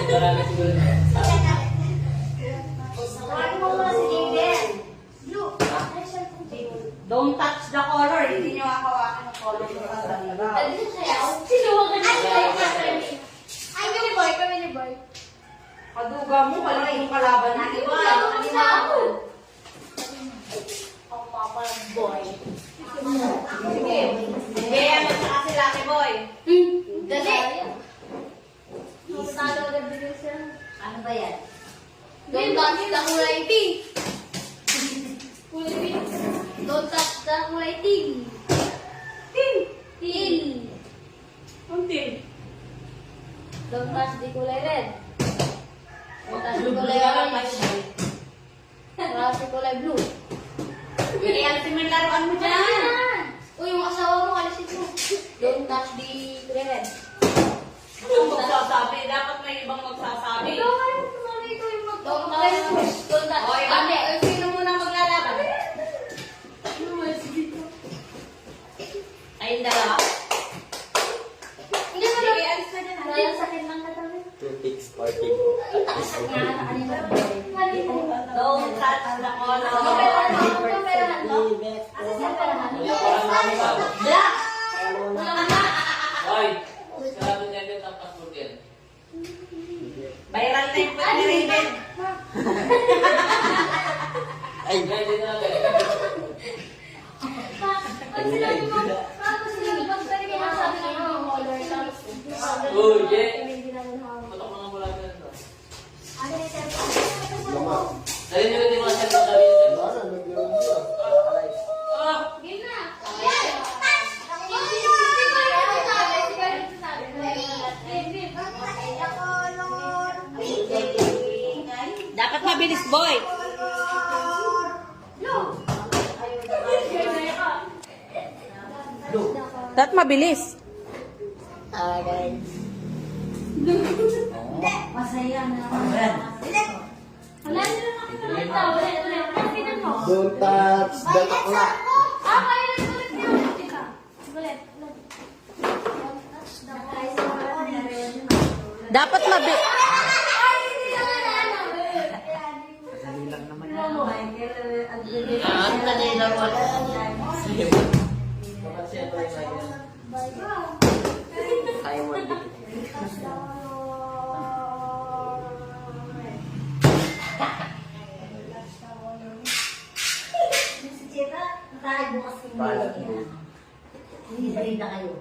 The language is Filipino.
Marami siguro. Don't touch the color. Hindi nyo hawakan ng color. Sinuwagan niya. Ay, kami ni boy. Paduga mo, balik yung kalaban natin. Ang papa ng boy. Sige. Sige, ano sa kasi Lucky Boy? Dali. Talo agad din siya. Ano ba yan? Don't touch the kulay pink. Kulay pink. Don't touch the kulay pink. Pink. Pink. Kunti. Don't touch the kulay red. Don't touch the kulay orange. Don't touch the kulay blue. Hindi, alisin mo yung laruan mo dyan. Uy, yung asawa mo, alisin mo. Don't touch the kulay red. Ang magsasabi, dapat may ibang magsasabi. Don't touch. Don't touch. O, Ate. sino muna maglalaban? Ay, yung dalawa? Hindi mo Sige, alis na dyan. Dahil sakit lang katabi. Toothpicks or pig. Don't touch the color. Black! Hoy! Sarado niya din ang passport yan. Viral na yung pwede ni Raven. Ay, Yan, din na lang. Oh, yeah. Patok mga mula na ito. mama. Dali nyo rin yung mga cellphone dali yung cellphone. Wala, nag-iwan siya. Ah! Dapat mabilis, boy. Dapat mabilis. Masaya na. Wala nila nakikita. Wala. Don't touch the bakla. Dapat mabilis. Ang kanina wala. Dapat siya ito yung lagi. Kaya mo dito. Bukas Balat mo. Hindi na kayo.